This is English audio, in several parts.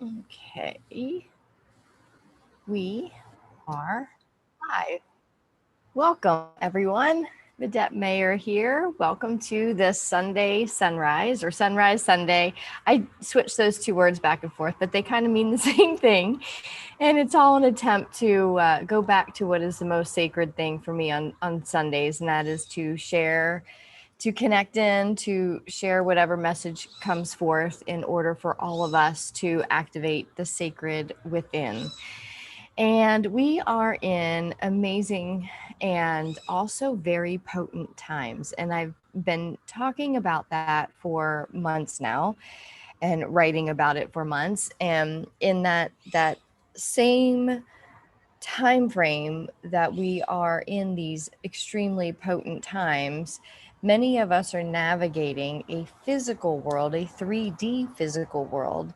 Okay, we are live. Welcome, everyone. Vidette Mayer here. Welcome to this Sunday sunrise or sunrise Sunday. I switch those two words back and forth, but they kind of mean the same thing. And it's all an attempt to go back to what is the most sacred thing for me on Sundays, and that is to share, to connect in, to share whatever message comes forth in order for all of us to activate the sacred within. And we are in amazing and also very potent times. And I've been talking about that for months now and writing about it for months. And in that same time frame that we are in these extremely potent times, many of us are navigating a physical world, a 3D physical world,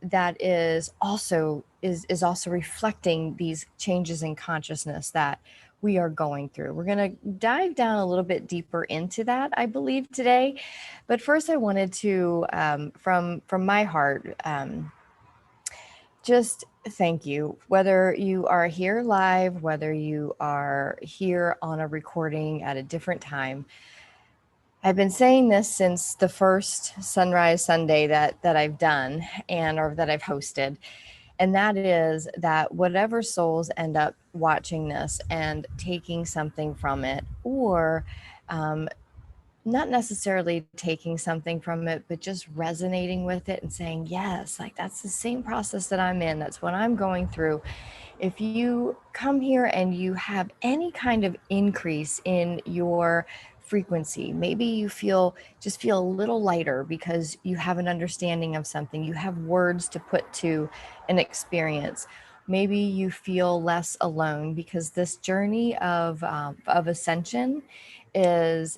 that is also reflecting these changes in consciousness that we are going through. We're going to dive down a little bit deeper into that, I believe, today. But first, I wanted to, from my heart, just thank you. Whether you are here live, whether you are here on a recording at a different time, I've been saying this since the first Sunrise Sunday that I've done or that I've hosted. And that is that whatever souls end up watching this and taking something from it, or not necessarily taking something from it, but just resonating with it and saying, yes, like that's the same process that I'm in. That's what I'm going through. If you come here and you have any kind of increase in your frequency, maybe you feel a little lighter because you have an understanding of something, you have words to put to an experience. Maybe you feel less alone because this journey of ascension is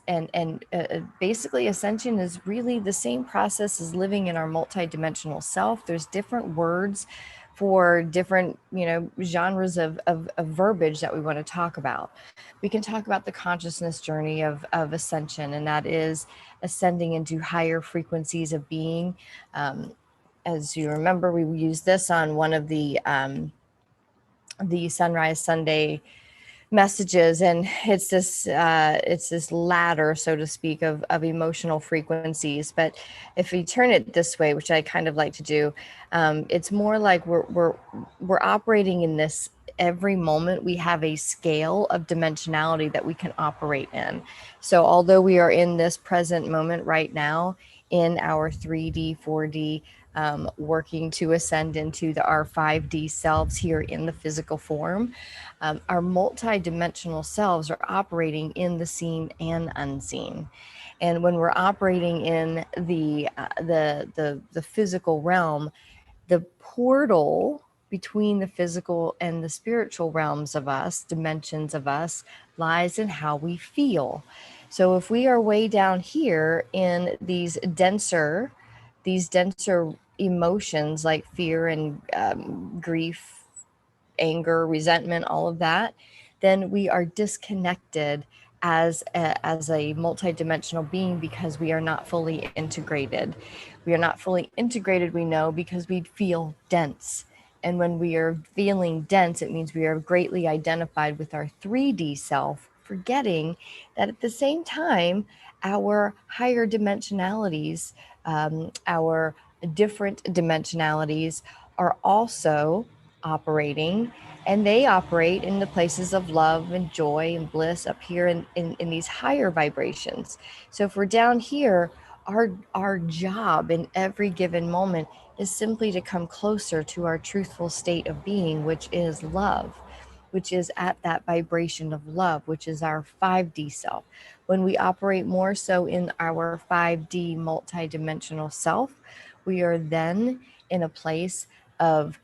basically ascension is really the same process as living in our multidimensional self. There's different words for different genres of verbiage that we want to talk about. We can talk about the consciousness journey of ascension, and that is ascending into higher frequencies of being. As you remember, we used this on one of the Sunrise Sunday messages, and it's this ladder, so to speak, of emotional frequencies. But if we turn it this way, which I kind of like to do, it's more like we're operating in this. Every moment we have a scale of dimensionality that we can operate in. So although we are in this present moment right now in our 3D 4D, working to ascend into our 5D selves here in the physical form, our multi-dimensional selves are operating in the seen and unseen. And when we're operating in the physical realm, the portal between the physical and the spiritual realms of us, dimensions of us, lies in how we feel. So if we are way down here in these denser emotions like fear and grief, anger, resentment, all of that, then we are disconnected as a multidimensional being because we are not fully integrated. We are not fully integrated, we know, because we feel dense. And when we are feeling dense, it means we are greatly identified with our 3D self, forgetting that at the same time, our higher dimensionalities, our different dimensionalities are also operating, and they operate in the places of love and joy and bliss up here in these higher vibrations. So if we're down here, our job in every given moment is simply to come closer to our truthful state of being, which is love, which is at that vibration of love, which is our 5D self. When we operate more so in our 5D multidimensional self, we are then in a place of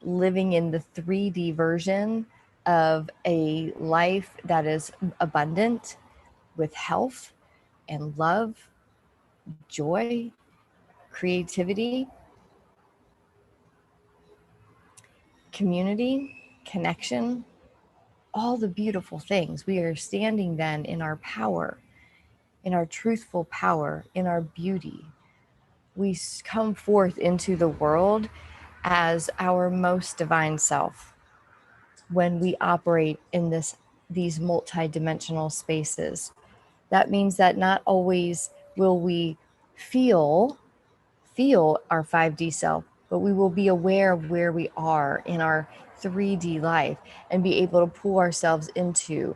living in the 3D version of a life that is abundant with health and love, joy, creativity, community, connection, all the beautiful things. We are standing then in our power, in our truthful power, in our beauty. we come forth into the world as our most divine self when we operate in these multidimensional spaces. That means that not always will we feel our 5D self, but we will be aware of where we are in our 3D life and be able to pull ourselves into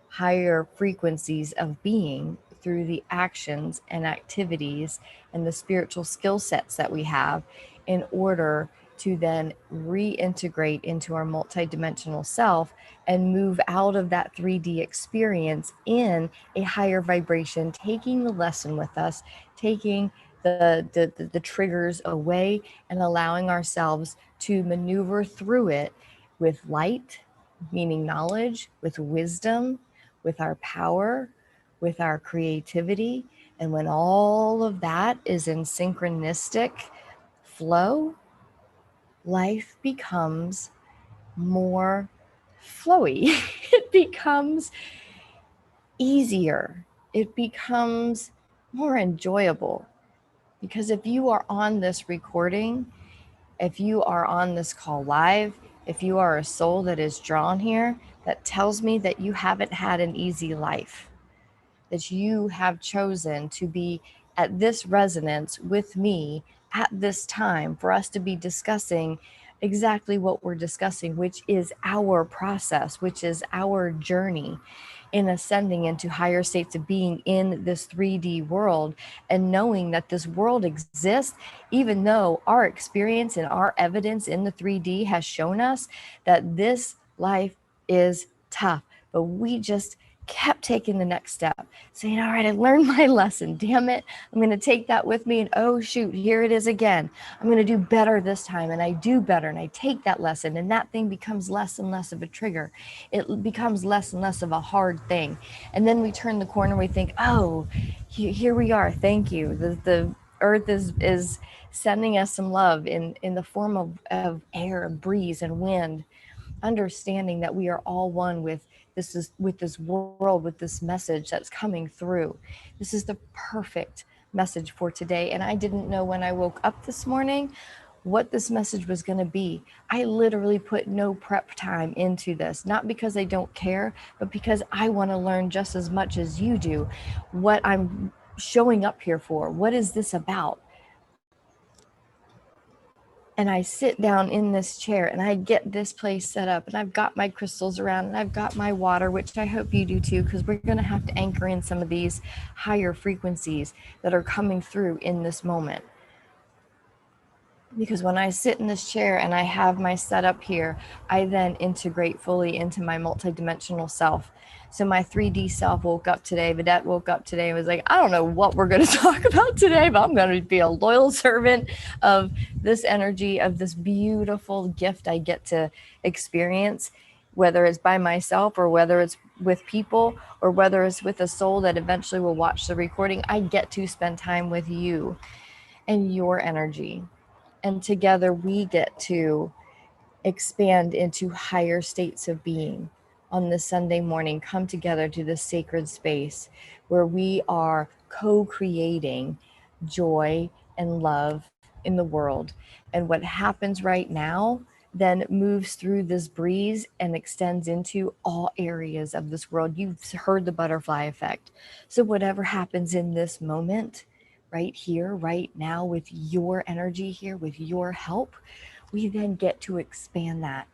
higher frequencies of being through the actions and activities and the spiritual skill sets that we have in order to then reintegrate into our multidimensional self and move out of that 3D experience in a higher vibration, taking the lesson with us, taking the triggers away and allowing ourselves to maneuver through it with light, meaning knowledge, with wisdom, with our power, with our creativity. And when all of that is in synchronistic flow, life becomes more flowy. It becomes easier. It becomes more enjoyable. Because if you are on this recording, if you are on this call live, if you are a soul that is drawn here, that tells me that you haven't had an easy life, that you have chosen to be at this resonance with me at this time for us to be discussing exactly what we're discussing, which is our process, which is our journey in ascending into higher states of being in this 3D world, and knowing that this world exists, even though our experience and our evidence in the 3D has shown us that this life is tough, but we just kept taking the next step, saying, all right, I learned my lesson, damn it, I'm going to take that with me, and oh shoot, here it is again, I'm going to do better this time. And I do better, and I take that lesson, and that thing becomes less and less of a trigger. It becomes less and less of a hard thing. And then we turn the corner, we think, oh, here we are, thank you, the earth is sending us some love in the form of air, breeze, and wind, understanding that we are all one with this world, with this message that's coming through. This is the perfect message for today. And I didn't know when I woke up this morning what this message was going to be. I literally put no prep time into this, not because I don't care, but because I want to learn just as much as you do what I'm showing up here for. What is this about? And I sit down in this chair and I get this place set up, and I've got my crystals around, and I've got my water, which I hope you do too, because we're going to have to anchor in some of these higher frequencies that are coming through in this moment. Because when I sit in this chair and I have my setup here, I then integrate fully into my multidimensional self. So my 3D self woke up today, Vidette woke up today and was like, I don't know what we're going to talk about today, but I'm going to be a loyal servant of this energy, of this beautiful gift I get to experience, whether it's by myself or whether it's with people or whether it's with a soul that eventually will watch the recording. I get to spend time with you and your energy. And together we get to expand into higher states of being on this Sunday morning, come together to this sacred space where we are co-creating joy and love in the world. And what happens right now then moves through this breeze and extends into all areas of this world. You've heard the butterfly effect. So whatever happens in this moment, right here, right now, with your energy here, with your help, we then get to expand that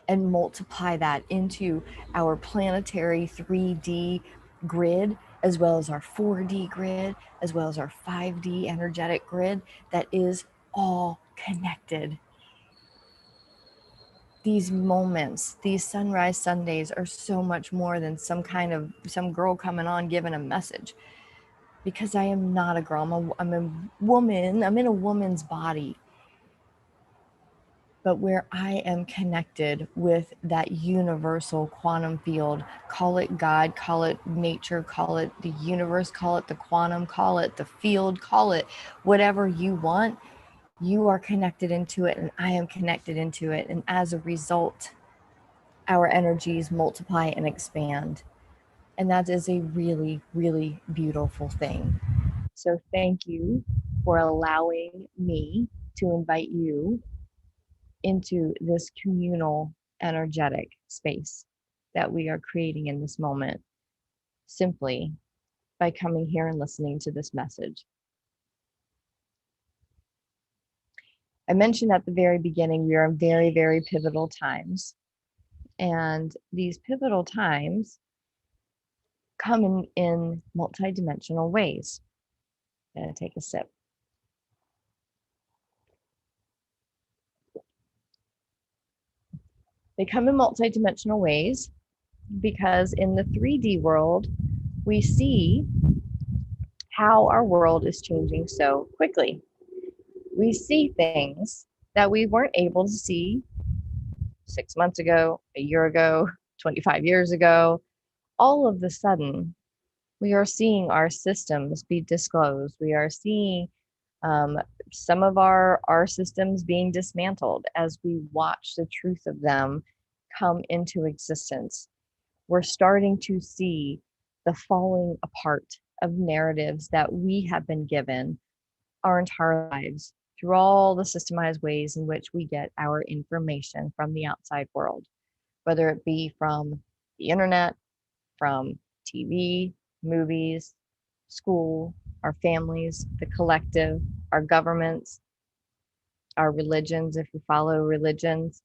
and multiply that into our planetary 3D grid, as well as our 4D grid, as well as our 5D energetic grid that is all connected. These moments, these sunrise Sundays are so much more than some girl coming on giving a message. Because I am not a girl, I'm a woman, I'm in a woman's body. But where I am connected with that universal quantum field, call it God, call it nature, call it the universe, call it the quantum, call it the field, call it whatever you want, you are connected into it and I am connected into it. And as a result, our energies multiply and expand. And that is a really, really beautiful thing. So thank you for allowing me to invite you into this communal energetic space that we are creating in this moment simply by coming here and listening to this message. I mentioned at the very beginning, we are in very, very pivotal times. And these pivotal times come in multidimensional ways. I'm going to take a sip. They come in multidimensional ways because in the 3D world, we see how our world is changing so quickly. We see things that we weren't able to see 6 months ago, a year ago, 25 years ago. All of a sudden, we are seeing our systems be disclosed. We are seeing some of our systems being dismantled as we watch the truth of them come into existence. We're starting to see the falling apart of narratives that we have been given our entire lives through all the systemized ways in which we get our information from the outside world, whether it be from the internet, from TV, movies, school, our families, the collective, our governments, our religions, if we follow religions.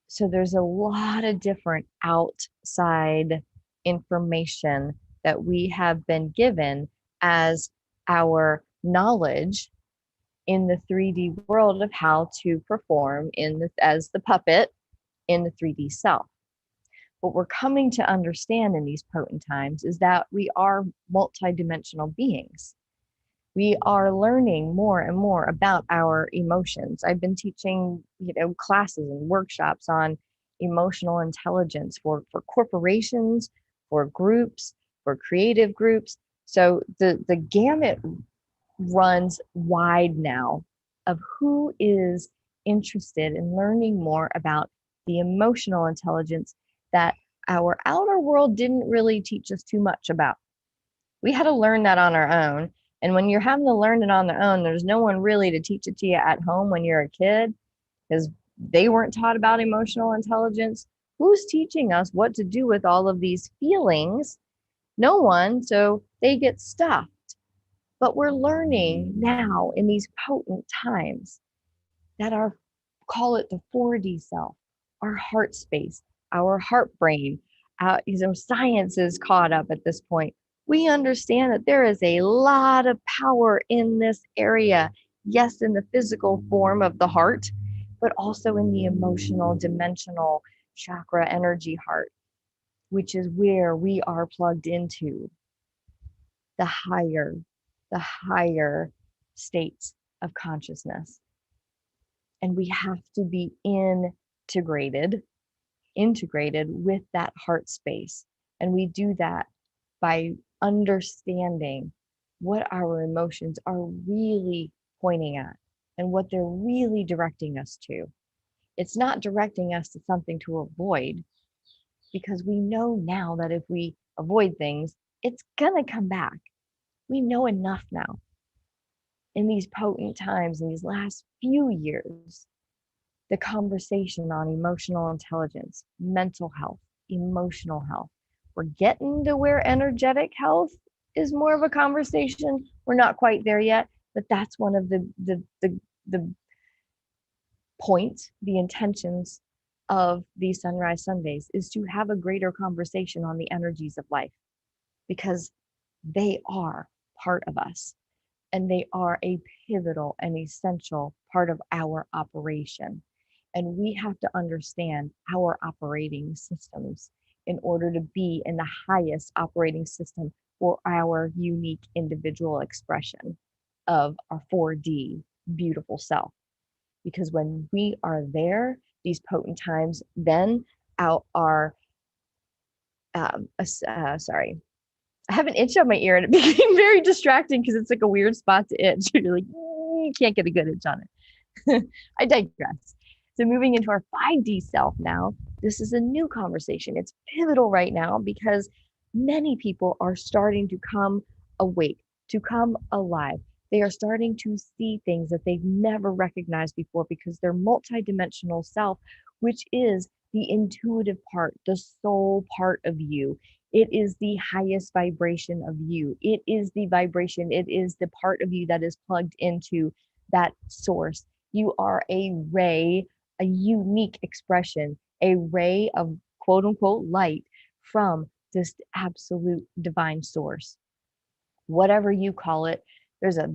So there's a lot of different outside information that we have been given as our knowledge in the 3D world of how to perform as the puppet in the 3D self. What we're coming to understand in these potent times is that we are multidimensional beings. We are learning more and more about our emotions. I've been teaching, classes and workshops on emotional intelligence for corporations, for groups, for creative groups. So the gamut runs wide now of who is interested in learning more about the emotional intelligence that our outer world didn't really teach us too much about. We had to learn that on our own. And when you're having to learn it on their own, there's no one really to teach it to you at home when you're a kid, because they weren't taught about emotional intelligence. Who's teaching us what to do with all of these feelings? No one. So they get stuffed. But we're learning now in these potent times that call it the 4D self, our heart space, our heart brain, science is caught up at this point. We understand that there is a lot of power in this area. Yes, in the physical form of the heart, but also in the emotional, dimensional chakra energy heart, which is where we are plugged into the higher states of consciousness. And we have to be integrated with that heart space. And we do that by understanding what our emotions are really pointing at and what they're really directing us to. It's not directing us to something to avoid, because we know now that if we avoid things, it's gonna come back. We know enough now. In these potent times, in these last few years, the conversation on emotional intelligence, mental health, emotional health. We're getting to where energetic health is more of a conversation. We're not quite there yet, but that's one of the points, the intentions of these Sunrise Sundays, is to have a greater conversation on the energies of life, because they are part of us and they are a pivotal and essential part of our operation. And we have to understand our operating systems in order to be in the highest operating system for our unique individual expression of our 4D beautiful self. Because when we are there, these potent times, then out our, sorry, I have an itch on my ear and it became very distracting because it's like a weird spot to itch. You're like, you can't get a good itch on it. I digress. So moving into our 5D self now, this is a new conversation. It's pivotal right now because many people are starting to come awake, to come alive, They are starting to see things that they've never recognized before because their multidimensional self, which is the intuitive part, the soul part of you, it is the highest vibration of you. It is the vibration, it is the part of you that is plugged into that source. You are a ray, a unique expression, a ray of quote unquote light from this absolute divine source. Whatever you call it, there's a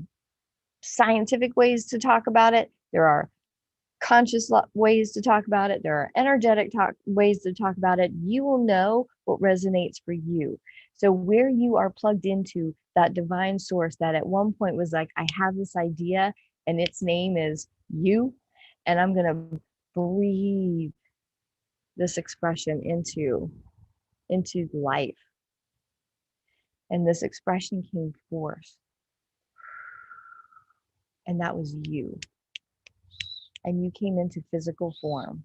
scientific ways to talk about it. There are conscious ways to talk about it. There are energetic ways to talk about it. You will know what resonates for you. So where you are plugged into that divine source that at one point was like, I have this idea and its name is you, and I'm going to breathe this expression into life. And this expression came forth, and that was you. And you came into physical form,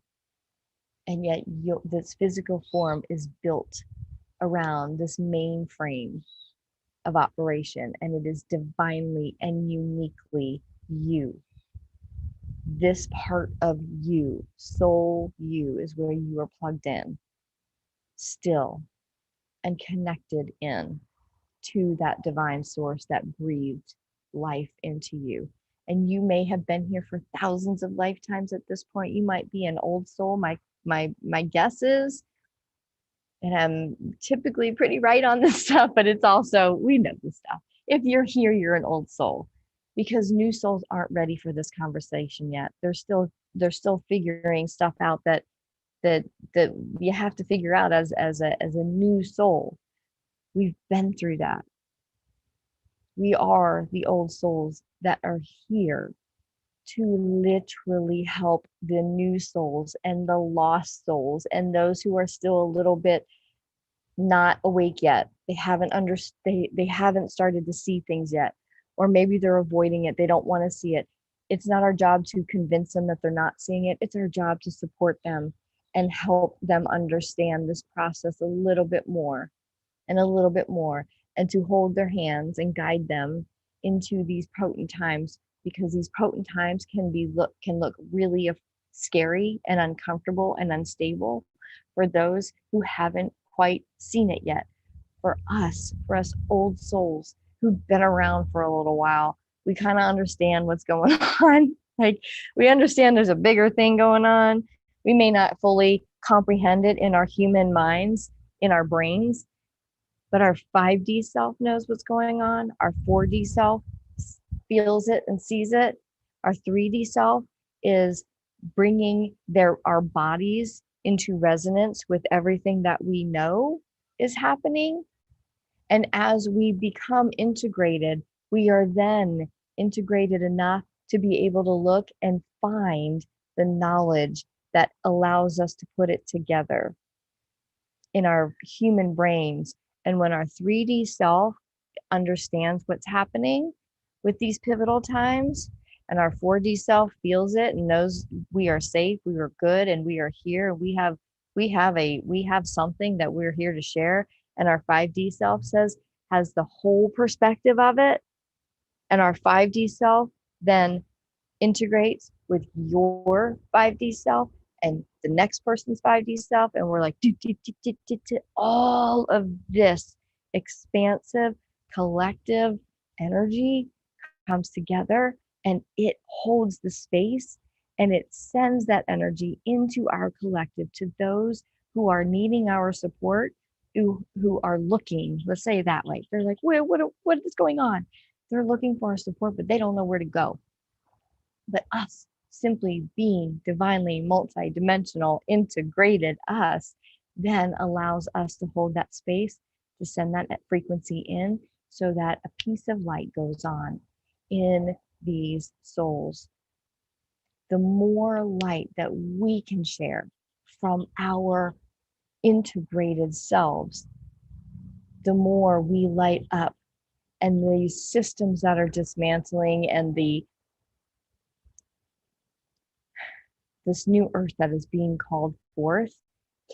and yet this physical form is built around this mainframe of operation, and it is divinely and uniquely you. This part of you, soul you, is where you are plugged in, still and connected in to that divine source that breathed life into you. And you may have been here for thousands of lifetimes at this point. You might be an old soul. My guess is, and I'm typically pretty right on this stuff, but it's also, we know this stuff. If you're here, you're an old soul, because new souls aren't ready for this conversation yet. They're still figuring stuff out that you have to figure out as a new soul. We've been through that. We are the old souls that are here to literally help the new souls and the lost souls and those who are still a little bit not awake yet. They haven't started to see things yet, or maybe they're avoiding it. They don't want to see it. It's not our job to convince them that they're not seeing it. It's our job to support them and help them understand this process a little bit more and a little bit more, and to hold their hands and guide them into these potent times, because these potent times can look really scary and uncomfortable and unstable for those who haven't quite seen it yet. For us old souls who've been around for a little while, we kind of understand what's going on. Like, we understand there's a bigger thing going on. We may not fully comprehend it in our human minds, in our brains, but our 5D self knows what's going on. Our 4D self feels it and sees it. Our 3D self is bringing our bodies into resonance with everything that we know is happening. And as we become integrated, we are then integrated enough to be able to look and find the knowledge that allows us to put it together in our human brains. And when our 3D self understands what's happening with these pivotal times, and our 4D self feels it and knows we are safe, we are good, and we are here, we have something that we're here to share, and our 5D self has the whole perspective of it, and our 5D self then integrates with your 5D self and the next person's 5D self, and we're like, all of this expansive collective energy comes together, and it holds the space, and it sends that energy into our collective to those who are needing our support, who are looking, let's say it that way. They're like, what is going on? They're looking for our support, but they don't know where to go. But us simply being divinely multidimensional, integrated us, then allows us to hold that space, to send that frequency in, so that a piece of light goes on in these souls. The more light that we can share from our integrated selves, the more we light up, and these systems that are dismantling, and this new earth that is being called forth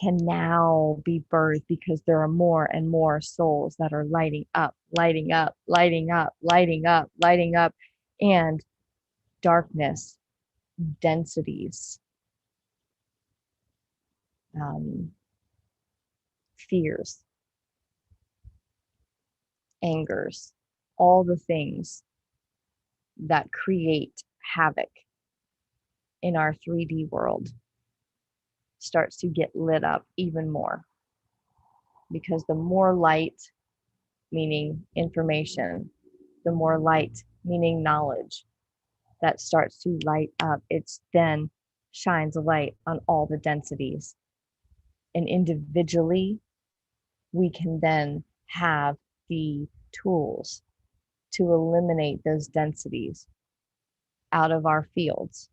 can now be birthed, because there are more and more souls that are lighting up lighting up, lighting up, lighting up, lighting up, and darkness, densities, fears, angers, all the things that create havoc in our 3D world starts to get lit up even more. Because the more light, meaning information, the more light, meaning knowledge, that starts to light up, it's then shines a light on all the densities. And individually, we can then have the tools to eliminate those densities out of our fields.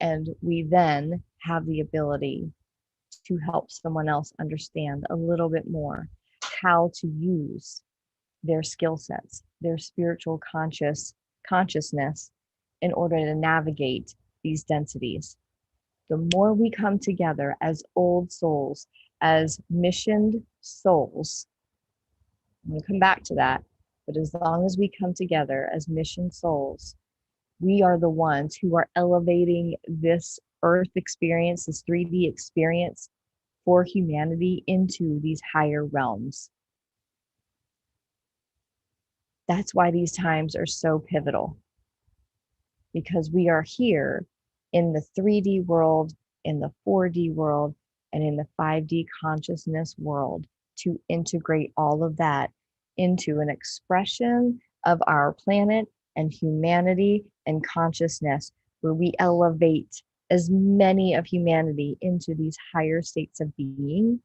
And we then have the ability to help someone else understand a little bit more how to use their skill sets, their spiritual consciousness in order to navigate these densities. The more we come together as old souls, as missioned souls, I'm going to come back to that, but as long as we come together as mission souls, we are the ones who are elevating this earth experience, this 3D experience for humanity into these higher realms. That's why these times are so pivotal, because we are here in the 3D world, in the 4D world, and in the 5D consciousness world to integrate all of that into an expression of our planet and humanity and consciousness, where we elevate as many of humanity into these higher states of being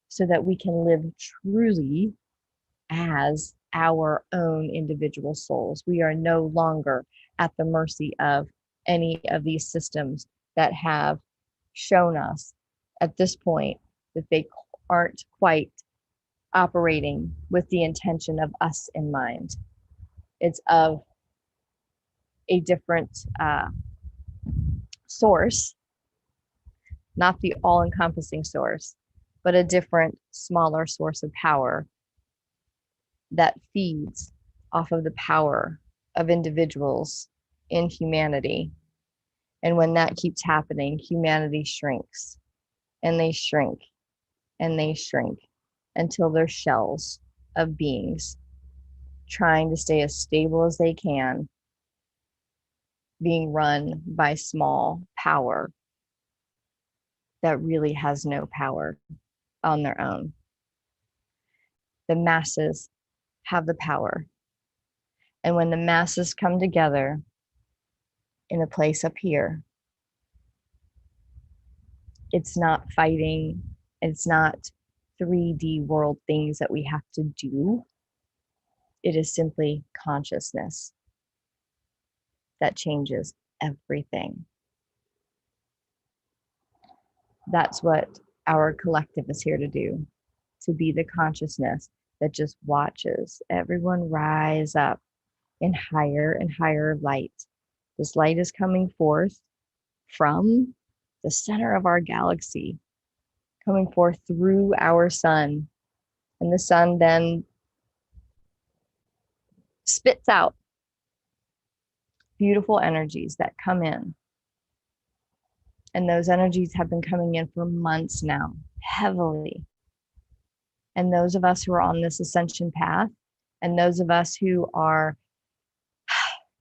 so that we can live truly as our own individual souls. We are no longer at the mercy of any of these systems that have shown us at this point that they aren't quite operating with the intention of us in mind. It's of a different source, not the all-encompassing source, but a different, smaller source of power that feeds off of the power of individuals in humanity. And when that keeps happening, humanity shrinks, and they shrink, and they shrink until they're shells of beings trying to stay as stable as they can, being run by small power that really has no power on their own. The masses have the power. And when the masses come together in a place up here, it's not fighting, it's not 3D world things that we have to do. It is simply consciousness that changes everything. That's what our collective is here to do, to be the consciousness that just watches everyone rise up in higher and higher light. This light is coming forth from the center of our galaxy, coming forth through our sun. And the sun then spits out beautiful energies that come in. And those energies have been coming in for months now, heavily. And those of us who are on this ascension path, and those of us who are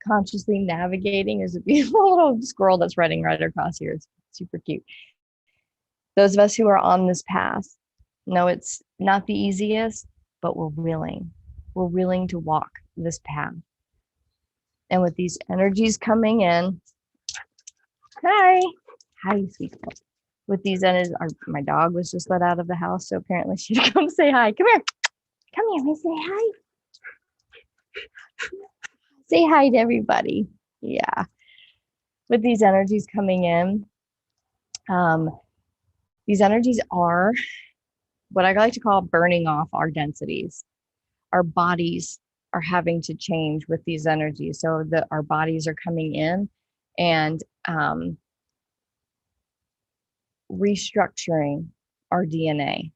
consciously navigating, is a beautiful little squirrel that's running right across here. It's super cute. Those of us who are on this path know it's not the easiest, but we're willing. We're willing to walk this path. And with these energies coming in, hi, sweet girl. With these energies, my dog was just let out of the house, so apparently she'd come say hi. Come here, let me say hi. Say hi to everybody. Yeah. With these energies coming in, these energies are what I like to call burning off our densities. Our bodies are having to change with these energies. So that our bodies are coming in and restructuring our DNA.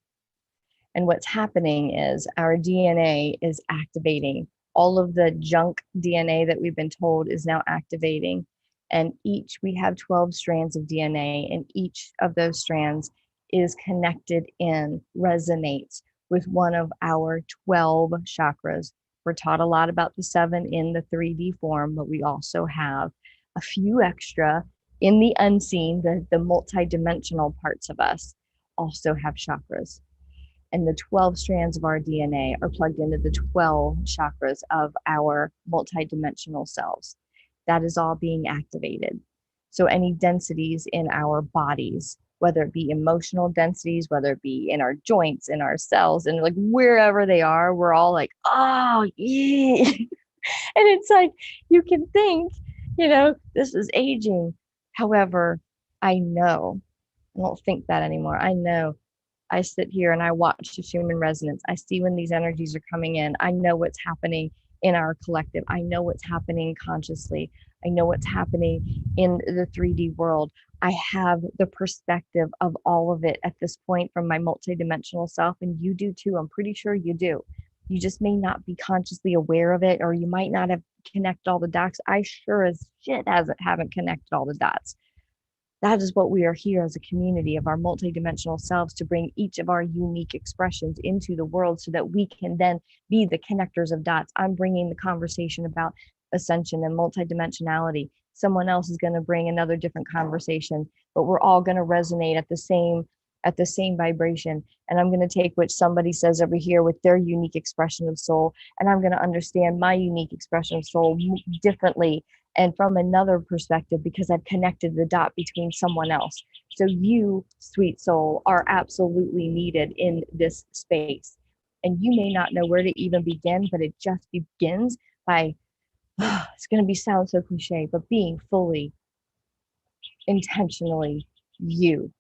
And what's happening is our DNA is activating. All of the junk DNA that we've been told is now activating. And we have 12 strands of DNA, and each of those strands is connected resonates with one of our 12 chakras. We're taught a lot about the 7 in the 3D form, but we also have a few extra in the unseen, the multidimensional parts of us also have chakras. And the 12 strands of our DNA are plugged into the 12 chakras of our multidimensional selves. That is all being activated. So any densities in our bodies, whether it be emotional densities, whether it be in our joints, in our cells, and like wherever they are, we're all like, oh, yeah. And it's like, you can think, this is aging. However, I know, I don't think that anymore. I know I sit here and I watch the human resonance. I see when these energies are coming in. I know what's happening in our collective. I know what's happening consciously. I know what's happening in the 3D world. I have the perspective of all of it at this point from my multidimensional self, and you do too. I'm pretty sure you do. You just may not be consciously aware of it, or you might not have connected all the dots. I sure as shit haven't connected all the dots. That is what we are here as a community of our multidimensional selves, to bring each of our unique expressions into the world so that we can then be the connectors of dots. I'm bringing the conversation about ascension and multidimensionality. Someone else is going to bring another different conversation, but we're all going to resonate at the same vibration. And I'm going to take what somebody says over here with their unique expression of soul, and I'm going to understand my unique expression of soul differently and from another perspective, because I've connected the dot between someone else. So you, sweet soul, are absolutely needed in this space. And you may not know where to even begin, but it just begins by, it's going to sound so cliche, but being fully, intentionally you.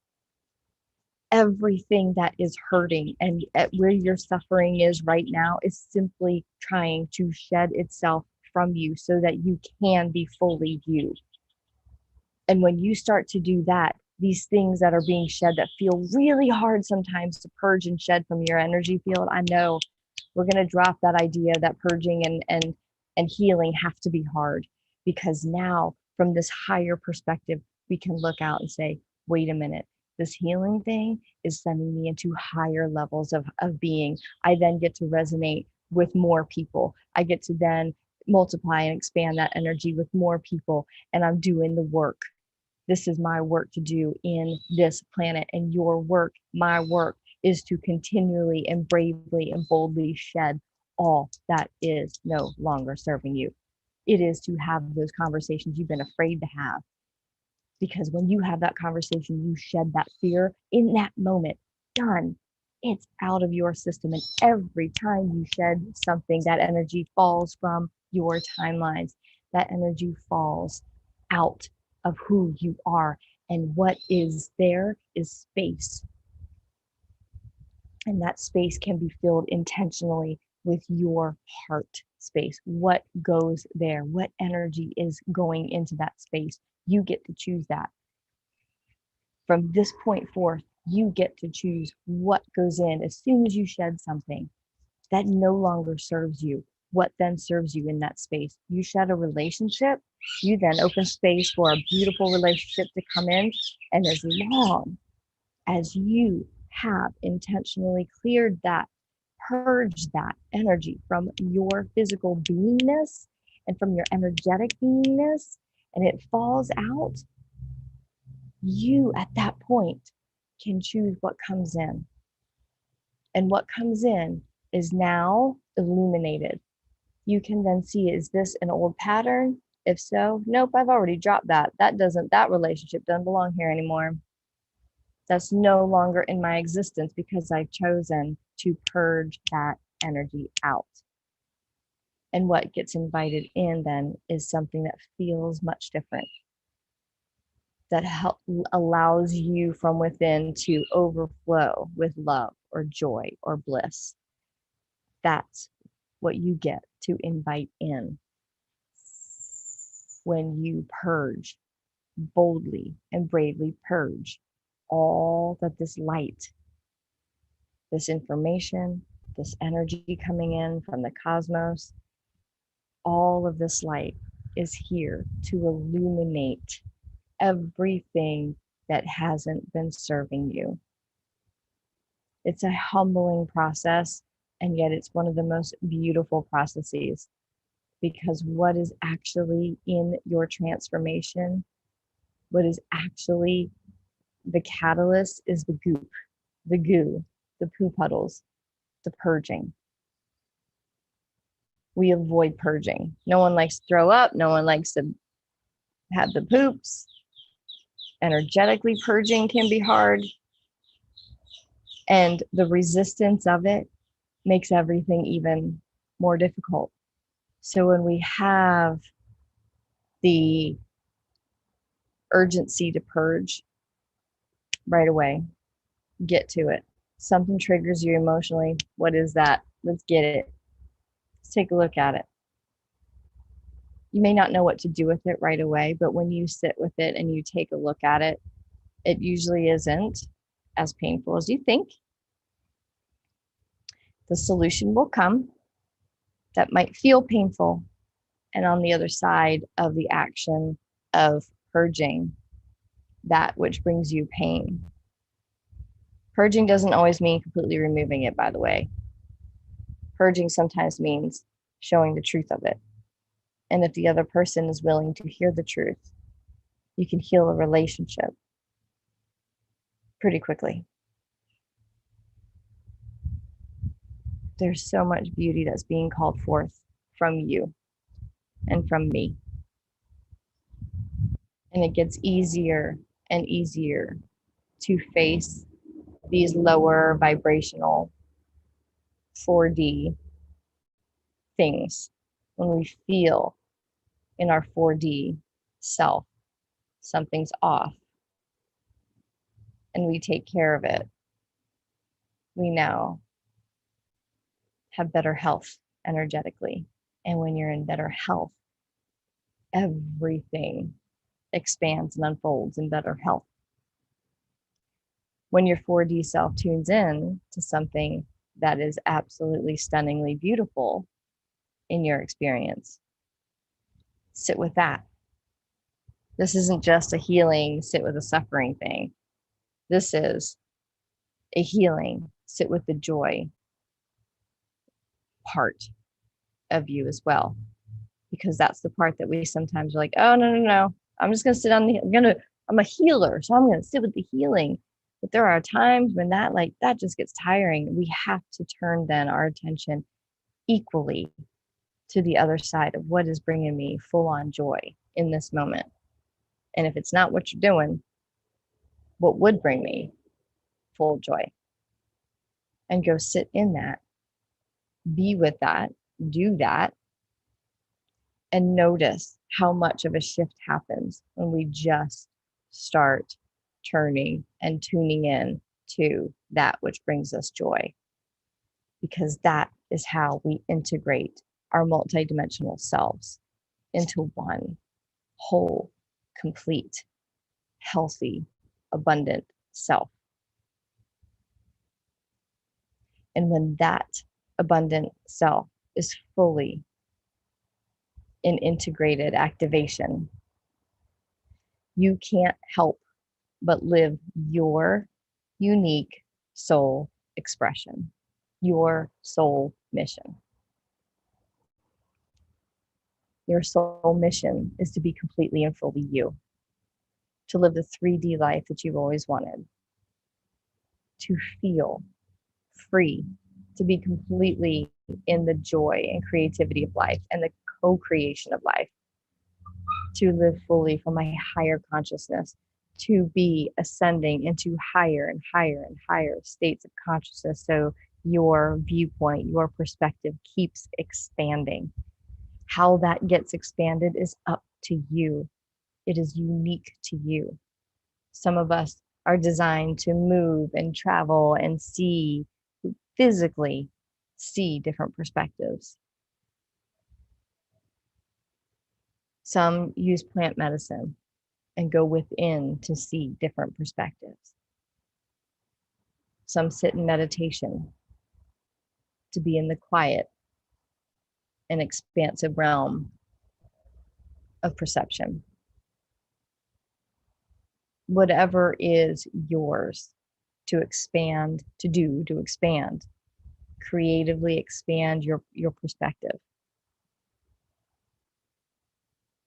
Everything that is hurting and where your suffering is right now is simply trying to shed itself from you so that you can be fully you. And when you start to do that, these things that are being shed that feel really hard sometimes to purge and shed from your energy field, I know we're going to drop that idea that purging and healing have to be hard, because now from this higher perspective, we can look out and say, wait a minute, this healing thing is sending me into higher levels of being. I then get to resonate with more people. I get to then multiply and expand that energy with more people, and I'm doing the work. This is my work to do in this planet, and your work, my work, is to continually and bravely and boldly shed all that is no longer serving you. It is to have those conversations you've been afraid to have, because when you have that conversation, you shed that fear in that moment. Done. It's out of your system. And every time you shed something, that energy falls from your timelines. That energy falls out of who you are. And what is there is space. And that space can be filled intentionally with your heart space. What goes there? What energy is going into that space? You get to choose that. From this point forth, you get to choose what goes in as soon as you shed something that no longer serves you. What then serves you in that space? You shed a relationship, you then open space for a beautiful relationship to come in. And as long as you have intentionally cleared that, purged that energy from your physical beingness and from your energetic beingness, and it falls out, you at that point can choose what comes in. And what comes in is now illuminated. You can then see, is this an old pattern? If so, nope, I've already dropped that. That relationship doesn't belong here anymore. That's no longer in my existence, because I've chosen to purge that energy out. And what gets invited in then is something that feels much different, that allows you from within to overflow with love or joy or bliss. That's what you get to invite in when you purge, boldly and bravely purge all that this light this information, this energy coming in from the cosmos, all of this light is here to illuminate everything that hasn't been serving you. It's a humbling process, and yet it's one of the most beautiful processes, because what is actually in your transformation, what is actually the catalyst, is the goop, the goo, the poo puddles, the purging. We avoid purging. No one likes to throw up. No one likes to have the poops. Energetically purging can be hard. And the resistance of it makes everything even more difficult. So when we have the urgency to purge right away, get to it. Something triggers you emotionally. What is that? Let's get it. Let's take a look at it. You may not know what to do with it right away, but when you sit with it and you take a look at it, it usually isn't as painful as you think. The solution will come that might feel painful. And on the other side of the action of purging that which brings you pain. Purging doesn't always mean completely removing it, by the way. Purging sometimes means showing the truth of it. And if the other person is willing to hear the truth, you can heal a relationship pretty quickly. There's so much beauty that's being called forth from you and from me. And it gets easier and easier to face these lower vibrational 4D things when we feel in our 4D self something's off and we take care of it. We now have better health energetically. And when you're in better health, everything expands and unfolds in better health. When your 4D self tunes in to something that is absolutely stunningly beautiful in your experience, sit with that. This isn't just a healing, sit with a suffering thing. This is a healing, sit with the joy part of you as well. Because that's the part that we sometimes are like, oh, no. I'm just going to sit on I'm a healer, so I'm going to sit with the healing. But there are times when that just gets tiring. We have to turn then our attention equally to the other side of what is bringing me full on joy in this moment. And if it's not what you're doing, what would bring me full joy? And go sit in that, be with that, do that, and notice how much of a shift happens when we just start turning and tuning in to that which brings us joy. Because that is how we integrate our multidimensional selves into one whole, complete, healthy, abundant self. And when that abundant self is fully in integrated activation, you can't help but live your unique soul expression, your soul mission. Your soul mission is to be completely and fully you, to live the 3D life that you've always wanted, to feel free, to be completely in the joy and creativity of life and the co-creation of life, to live fully from a higher consciousness, to be ascending into higher and higher and higher states of consciousness. So your viewpoint, your perspective keeps expanding. How that gets expanded is up to you. It is unique to you. Some of us are designed to move and travel and physically see different perspectives. Some use plant medicine and go within to see different perspectives. Some sit in meditation to be in the quiet and expansive realm of perception. Whatever is yours to expand, to expand, creatively expand your perspective,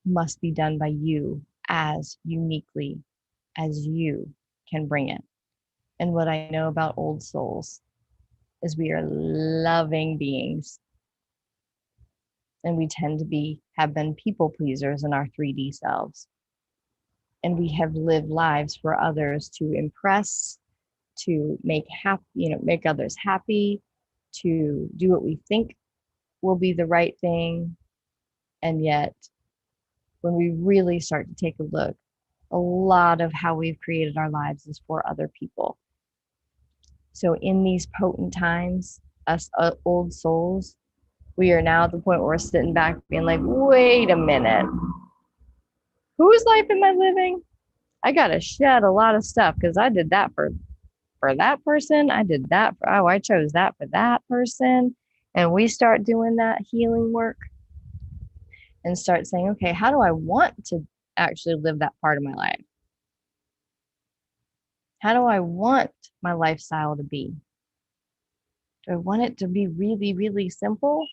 must be done by you as uniquely as you can bring it. And what I know about old souls is we are loving beings, and we tend to have been people pleasers in our 3D selves. And we have lived lives for others to impress, to make make others happy, to do what we think will be the right thing. And yet, when we really start to take a look, a lot of how we've created our lives is for other people. So in these potent times, us old souls, we are now at the point where we're sitting back being like, wait a minute, whose life am I living? I got to shed a lot of stuff because I did that for that person. I did that I chose that for that person. And we start doing that healing work and start saying, okay, how do I want to actually live that part of my life? How do I want my lifestyle to be? Do I want it to be really, really simple?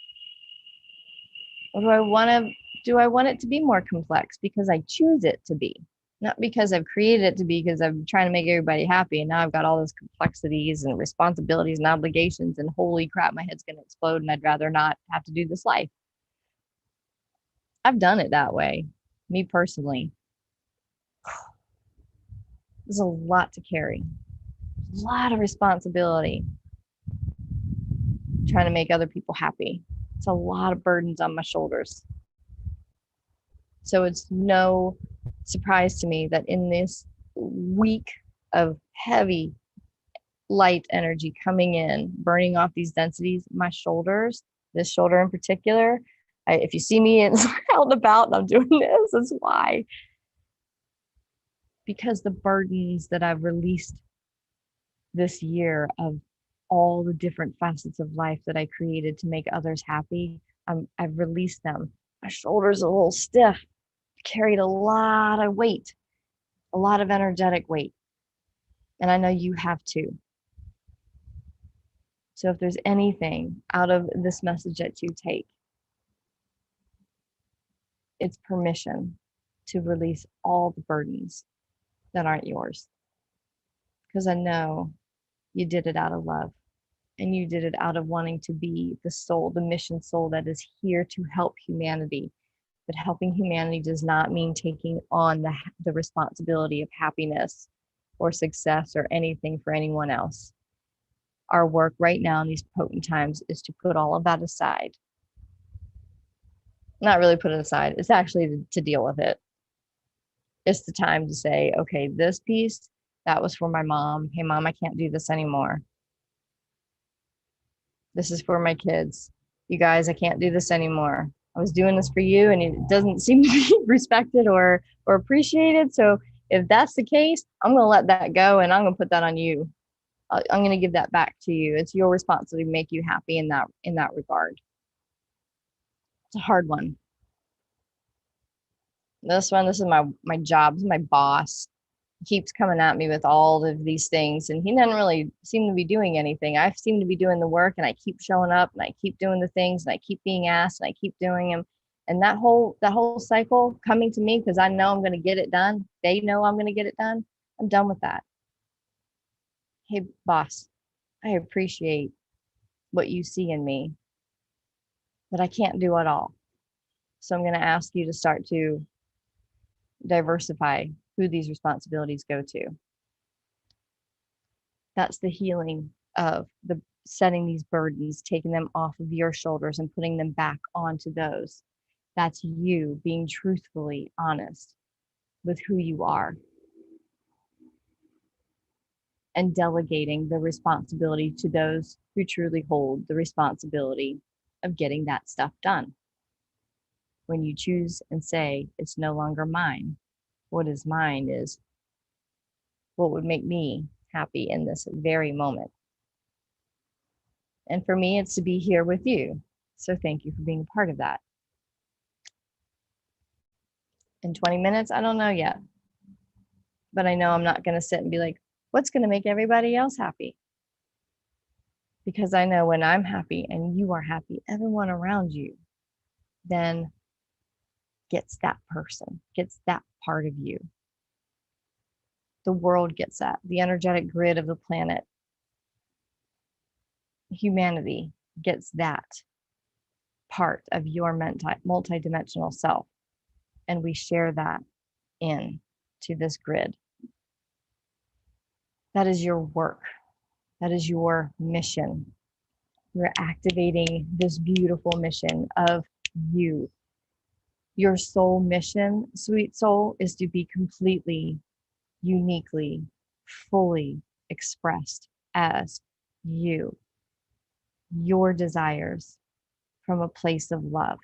Or do I want it to be more complex because I choose it to be? Not because I've created it to be, because I'm trying to make everybody happy. And now I've got all those complexities and responsibilities and obligations, and holy crap, my head's going to explode and I'd rather not have to do this life. I've done it that way, me personally. There's a lot to carry, a lot of responsibility trying to make other people happy. It's a lot of burdens on my shoulders. So it's no surprise to me that in this week of heavy light energy coming in, burning off these densities, my shoulders, this shoulder in particular, if you see me out and about and I'm doing this, that's why. Because the burdens that I've released this year of all the different facets of life that I created to make others happy, I've released them. My shoulders are a little stiff. I carried a lot of weight, a lot of energetic weight. And I know you have too. So if there's anything out of this message that you take, it's permission to release all the burdens that aren't yours. Because I know you did it out of love, and you did it out of wanting to be the soul, the mission soul that is here to help humanity. But helping humanity does not mean taking on the responsibility of happiness or success or anything for anyone else. Our work right now in these potent times is to put all of that aside. Not really put it aside, it's actually to deal with it. It's the time to say, okay, this piece, that was for my mom. Hey, mom, I can't do this anymore. This is for my kids. You guys, I can't do this anymore. I was doing this for you and it doesn't seem to be respected or appreciated. So if that's the case, I'm going to let that go and I'm going to put that on you. I'm going to give that back to you. It's your responsibility to make you happy in that regard. It's a hard one. This is my job. This is my boss. He keeps coming at me with all of these things, and he doesn't really seem to be doing anything. I seem to be doing the work, and I keep showing up, and I keep doing the things, and I keep being asked, and I keep doing them. And that whole cycle coming to me because I know I'm going to get it done. They know I'm going to get it done. I'm done with that. Hey, boss, I appreciate what you see in me, but I can't do it all. So I'm going to ask you to start to diversify who these responsibilities go to. That's the healing of the setting these burdens, taking them off of your shoulders and putting them back onto those. That's you being truthfully honest with who you are and delegating the responsibility to those who truly hold the responsibility of getting that stuff done. When you choose and say, it's no longer mine, what is mine is what would make me happy in this very moment. And for me, it's to be here with you. So thank you for being a part of that. In 20 minutes, I don't know yet. But I know I'm not going to sit and be like, what's going to make everybody else happy? Because I know when I'm happy and you are happy, everyone around you then gets that person, gets that part of you. The world gets that, the energetic grid of the planet. Humanity gets that part of your multidimensional self. And we share that in to this grid. That is your work. That is your mission. You're activating this beautiful mission of you. Your soul mission, sweet soul, is to be completely, uniquely, fully expressed as you. Your desires from a place of love.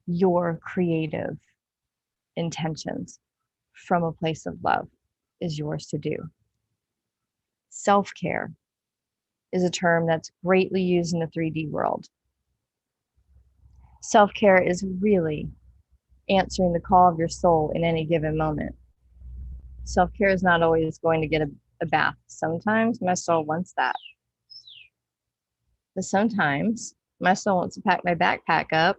Your creative intentions from a place of love is yours to do. Self-care is a term that's greatly used in the 3D world. Self-care is really answering the call of your soul in any given moment. Self-care is not always going to get a bath. Sometimes my soul wants that. But sometimes my soul wants to pack my backpack up,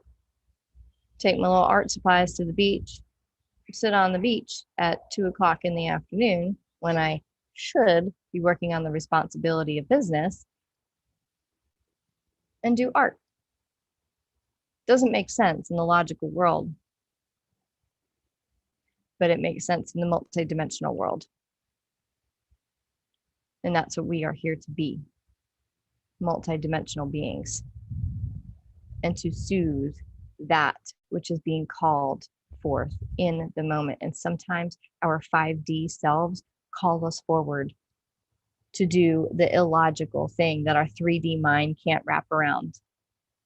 take my little art supplies to the beach, sit on the beach at 2 o'clock in the afternoon when I should be working on the responsibility of business and do art. Doesn't make sense in the logical world, but it makes sense in the multidimensional world. And that's what we are here to be, multidimensional beings, and to soothe that which is being called forth in the moment. And sometimes our 5D selves call us forward to do the illogical thing that our 3D mind can't wrap around.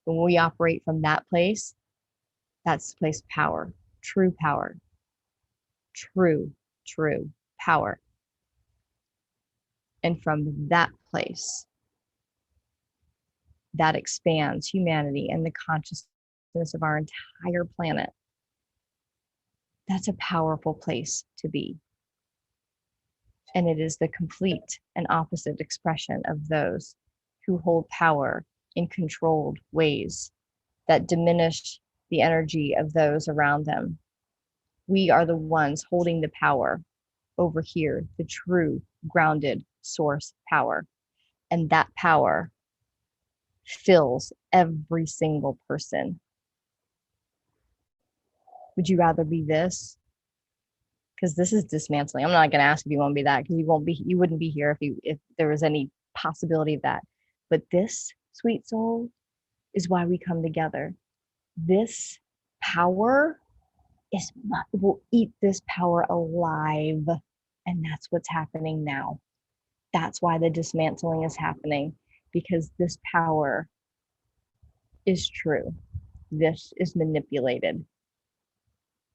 When we operate from that place, that's the place of power, true power, true power. And from that place, that expands humanity and the consciousness of our entire planet. That's a powerful place to be. And it is the complete and opposite expression of those who hold power in controlled ways that diminish the energy of those around them. We are the ones holding the power over here, the true grounded source power. And that power fills every single person. Would you rather be this? Because this is dismantling. I'm not going to ask if you want to be that, because you wouldn't be here if there was any possibility of that. But this, sweet soul, is why we come together. This power will eat this power alive. And that's what's happening now. That's why the dismantling is happening, because this power is true. This is manipulated.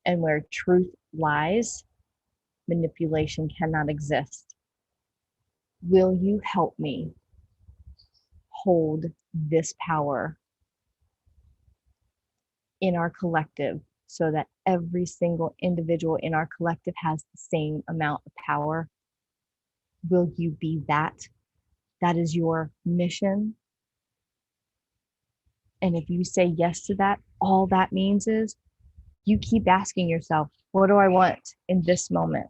And where truth lies, manipulation cannot exist. Will you help me hold this power in our collective so that every single individual in our collective has the same amount of power? Will you be that? That is your mission. And if you say yes to that, all that means is you keep asking yourself, what do I want in this moment?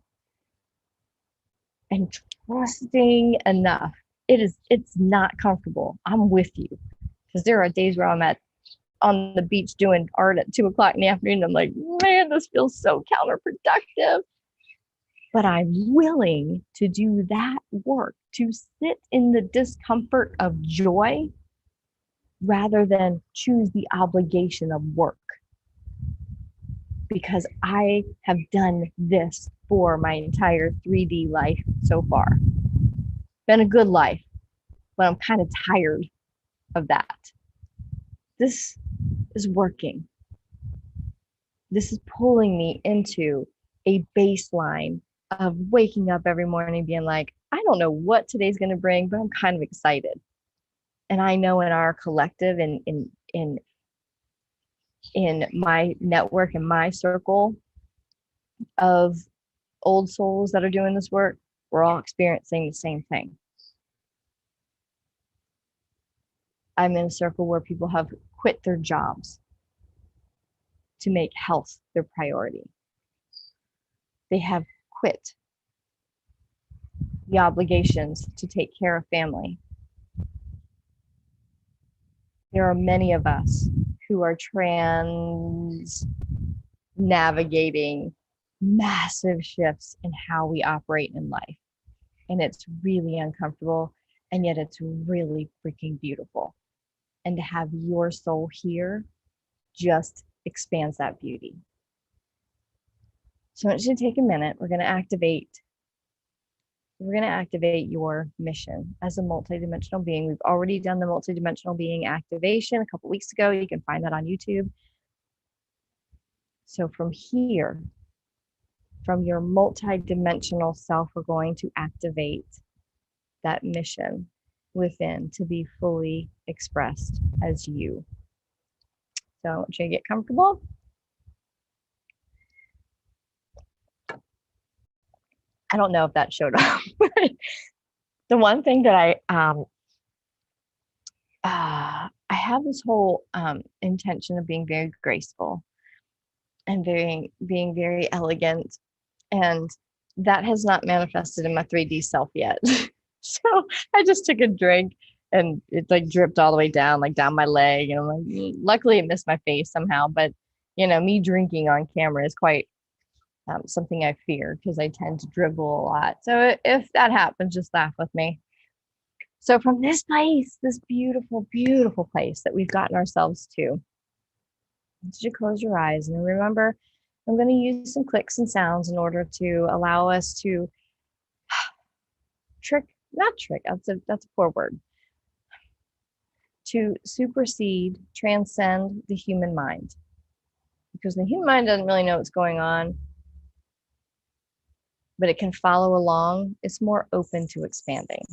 And trusting enough. It's not comfortable. I'm with you. Because there are days where I'm on the beach doing art at 2 o'clock in the afternoon. I'm like, man, this feels so counterproductive. But I'm willing to do that work, to sit in the discomfort of joy rather than choose the obligation of work. Because I have done this for my entire 3D life so far. Been a good life, but I'm kind of tired of that. This is working. This is pulling me into a baseline of waking up every morning being like, I don't know what today's going to bring, but I'm kind of excited. And I know in our collective, in my network, in my circle of old souls that are doing this work, we're all experiencing the same thing. I'm in a circle where people have quit their jobs to make health their priority. They have quit the obligations to take care of family. There are many of us who are navigating massive shifts in how we operate in life. And it's really uncomfortable, and yet it's really freaking beautiful. And to have your soul here just expands that beauty. So I want you to take a minute. We're going to activate your mission as a multidimensional being. We've already done the multidimensional being activation a couple weeks ago. You can find that on YouTube. So from here, from your multidimensional self, we're going to activate that mission within to be fully expressed as you. So I want you to get comfortable. I don't know if that showed up. The one thing that I have this whole intention of being very graceful and being very elegant, and that has not manifested in my 3D self yet. So I just took a drink and it like dripped all the way down, like down my leg, and I'm like, luckily it missed my face somehow. But you know, me drinking on camera is quite something I fear because I tend to dribble a lot. So if that happens, just laugh with me. So from this place, this beautiful, beautiful place that we've gotten ourselves to, I want you to close your eyes and remember, I'm going to use some clicks and sounds in order to allow us to that's a poor word, to supersede, transcend the human mind. Because the human mind doesn't really know what's going on, but it can follow along. It's more open to expanding.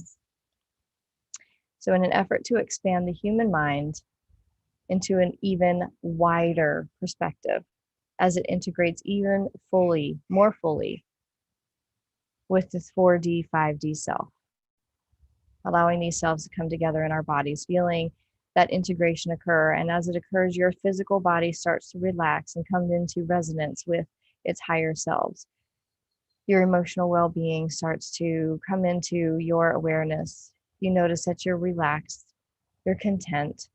So in an effort to expand the human mind into an even wider perspective, as it integrates even more fully with this 4D, 5D self, allowing these selves to come together in our bodies, feeling that integration occur. And as it occurs, your physical body starts to relax and come into resonance with its higher selves. Your emotional well-being starts to come into your awareness. You notice that you're relaxed, you're content.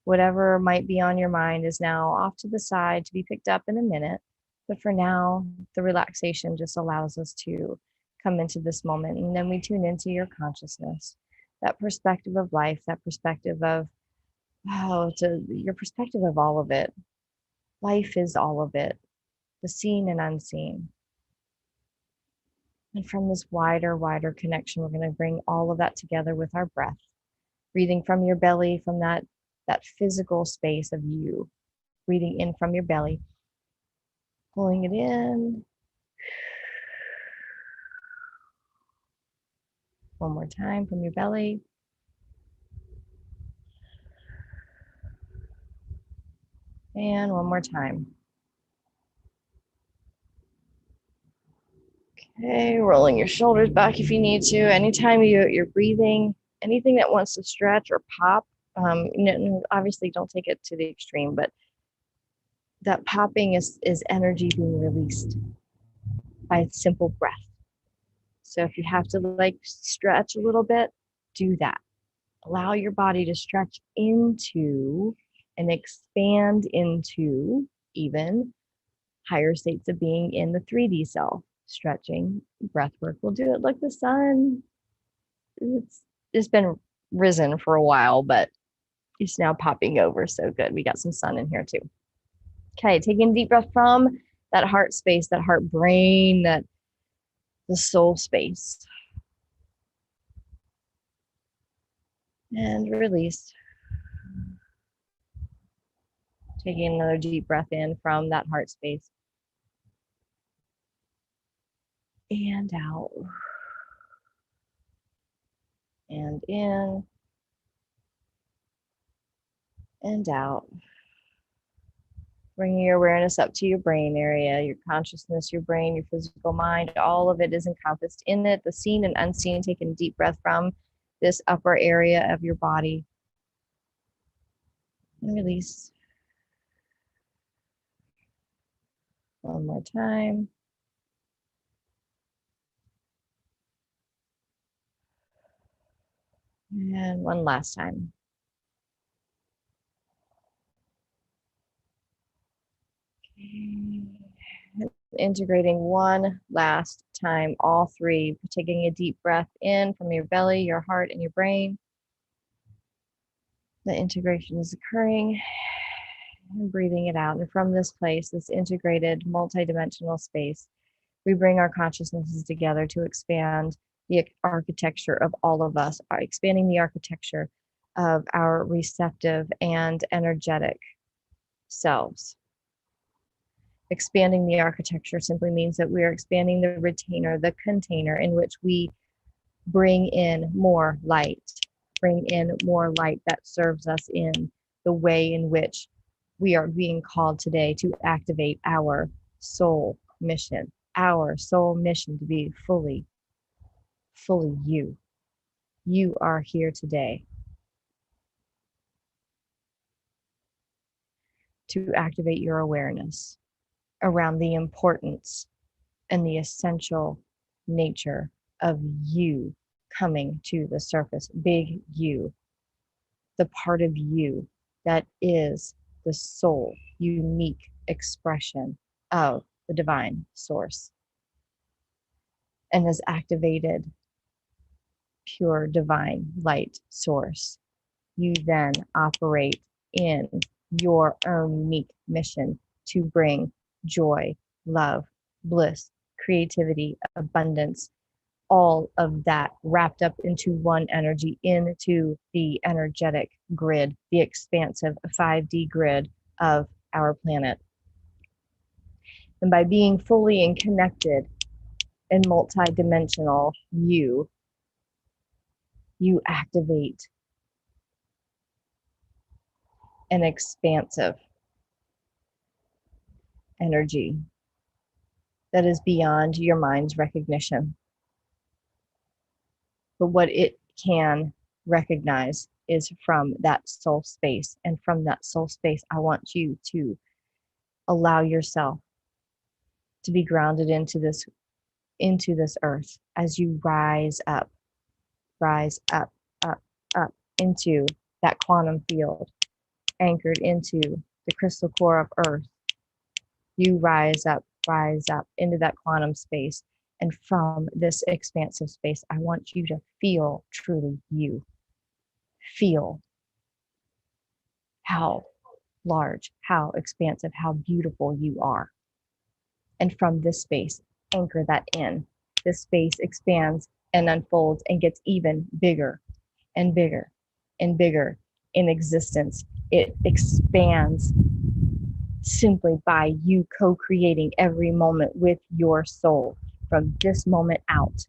Whatever might be on your mind is now off to the side to be picked up in a minute. But for now, the relaxation just allows us to come into this moment. And then we tune into your consciousness, that perspective of life, that perspective of, your perspective of all of it. Life is all of it, the seen and unseen. And from this wider connection, we're going to bring all of that together with our breath, breathing from your belly, from that physical space of you, breathing in from your belly, pulling it in. One more time from your belly. And one more time. Okay, rolling your shoulders back if you need to. Anytime you're breathing, anything that wants to stretch or pop, obviously don't take it to the extreme, but that popping is energy being released by simple breath. So if you have to like stretch a little bit, do that. Allow your body to stretch into and expand into even higher states of being in the 3D self. Stretching, breath work will do it. Look, the sun, it's been risen for a while, but it's now popping over. So good. We got some sun in here too. Okay, taking a deep breath from that heart space, that heart brain, the soul space. And release. Taking another deep breath in from that heart space. And out. and in and out. Bringing your awareness up to your brain area, your consciousness, your brain, your physical mind, all of it is encompassed in it, the seen and unseen. Take a deep breath from this upper area of your body. And release. One more time. And one last time. Okay. Integrating one last time, all three, taking a deep breath in from your belly, your heart, and your brain. The integration is occurring, and breathing it out. And from this place, this integrated multidimensional space, we bring our consciousnesses together to expand the architecture of all of us, expanding the architecture of our receptive and energetic selves. Expanding the architecture simply means that we are expanding the retainer, the container in which we bring in more light, that serves us in the way in which we are being called today to activate our soul mission to be fully you. You are here today to activate your awareness around the importance and the essential nature of you coming to the surface. Big you, the part of you that is the soul, unique expression of the divine source, and has activated pure divine light source. You then operate in your own unique mission to bring joy, love, bliss, creativity, abundance, all of that wrapped up into one energy, into the energetic grid, the expansive 5D grid of our planet. And by being fully and connected and multidimensional, you activate an expansive energy that is beyond your mind's recognition. But what it can recognize is from that soul space. And from that soul space, I want you to allow yourself to be grounded into this earth as you rise up, up, up into that quantum field, anchored into the crystal core of earth. You rise up into that quantum space. And from this expansive space, I want you to feel truly you. Feel how large, how expansive, how beautiful you are. And from this space, anchor that in. This space expands and unfolds and gets even bigger and bigger and bigger in existence. It expands simply by you co-creating every moment with your soul. From this moment out,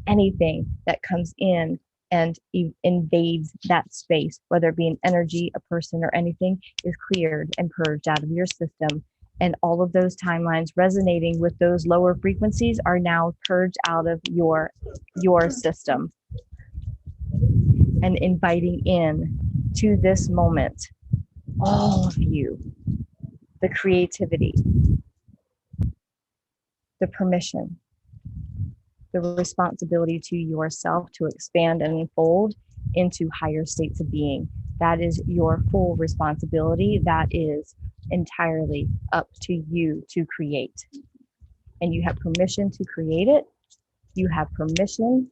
anything that comes in and invades that space, whether it be an energy, a person, or anything, is cleared and purged out of your system. And all of those timelines resonating with those lower frequencies are now purged out of your system. And inviting in to this moment, all of you, the creativity, the permission, the responsibility to yourself to expand and unfold into higher states of being. That is your full responsibility. That is entirely up to you to create. And you have permission to create it. You have permission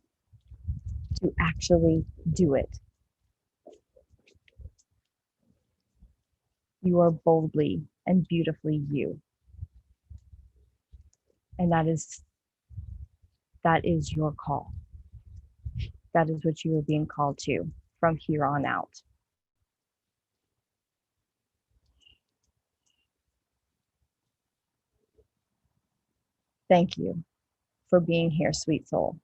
to actually do it. You are boldly and beautifully you. And that is your call. That is what you are being called to from here on out. Thank you for being here, sweet soul.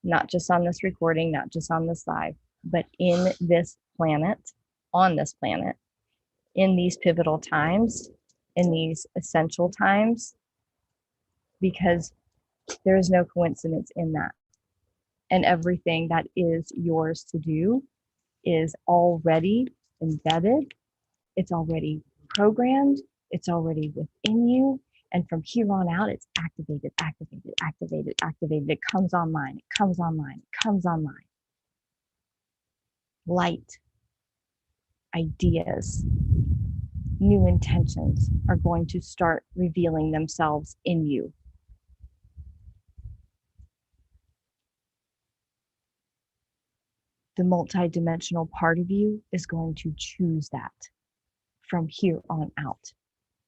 not just on this recording, not just on this live, but in this planet, on this planet, in these pivotal times, in these essential times, because there is no coincidence in that. And everything that is yours to do is already embedded, it's already programmed, it's already within you. And from here on out, it's activated, activated, activated, activated. It comes online, it comes online, it comes online. Light, ideas, new intentions are going to start revealing themselves in you. The multidimensional part of you is going to choose that from here on out,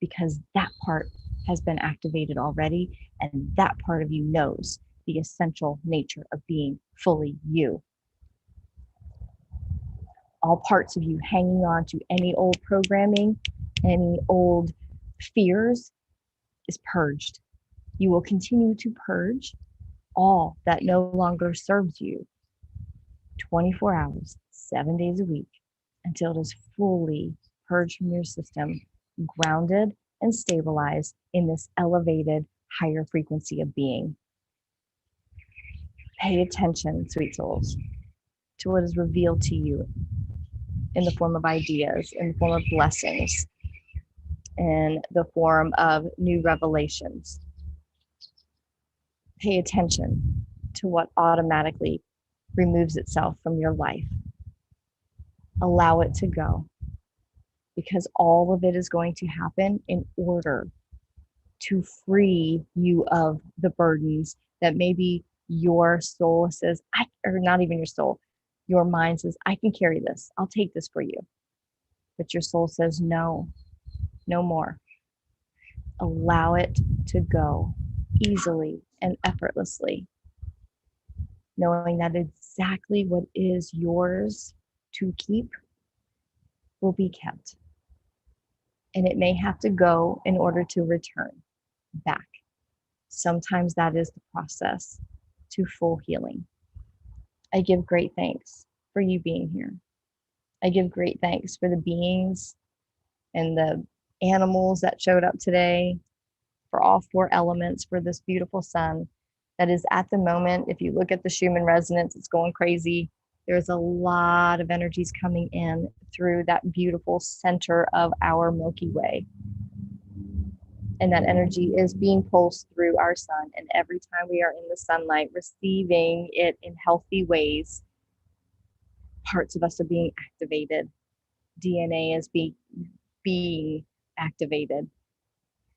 because that part has been activated already, and that part of you knows the essential nature of being fully you. All parts of you hanging on to any old programming, any old fears is purged. You will continue to purge all that no longer serves you 24 hours, 7 days a week, until it is fully purged from your system, grounded and stabilized in this elevated, higher frequency of being. Pay attention, sweet souls, to what is revealed to you in the form of ideas, in the form of blessings, in the form of new revelations. Pay attention to what automatically removes itself from your life. Allow it to go, because all of it is going to happen in order to free you of the burdens that maybe your soul says, or not even your soul, your mind says, I can carry this, I'll take this for you. But your soul says, no, no more. Allow it to go easily and effortlessly, knowing that exactly what is yours to keep will be kept. And it may have to go in order to return back. Sometimes that is the process to full healing. I give great thanks for you being here. I give great thanks for the beings and the animals that showed up today, for all 4 elements, for this beautiful sun that is at the moment. If you look at the Schumann resonance, it's going crazy. There's a lot of energies coming in through that beautiful center of our Milky Way. And that energy is being pulsed through our sun. And every time we are in the sunlight, receiving it in healthy ways, parts of us are being activated. DNA is being activated.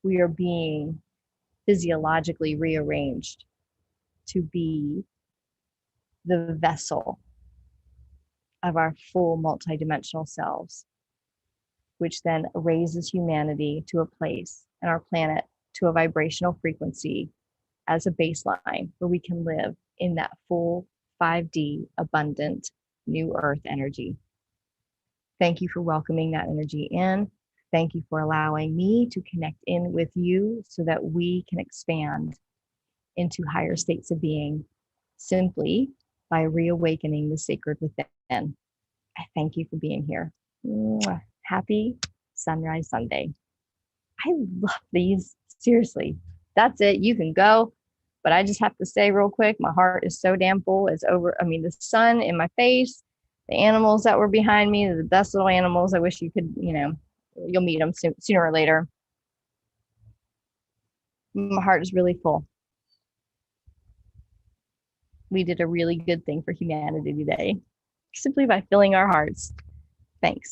We are being physiologically rearranged to be the vessel of our full multidimensional selves, which then raises humanity to a place and our planet to a vibrational frequency as a baseline where we can live in that full 5D abundant new earth energy. Thank you for welcoming that energy in. Thank you for allowing me to connect in with you so that we can expand into higher states of being simply by reawakening the sacred within. I thank you for being here. Happy Sunrise Sunday. I love these. Seriously, that's it. You can go. But I just have to say real quick, my heart is so damn full. It's over. I mean, the sun in my face, the animals that were behind me, the best little animals. I wish you could, you'll meet them sooner or later. My heart is really full. We did a really good thing for humanity today, simply by filling our hearts. Thanks.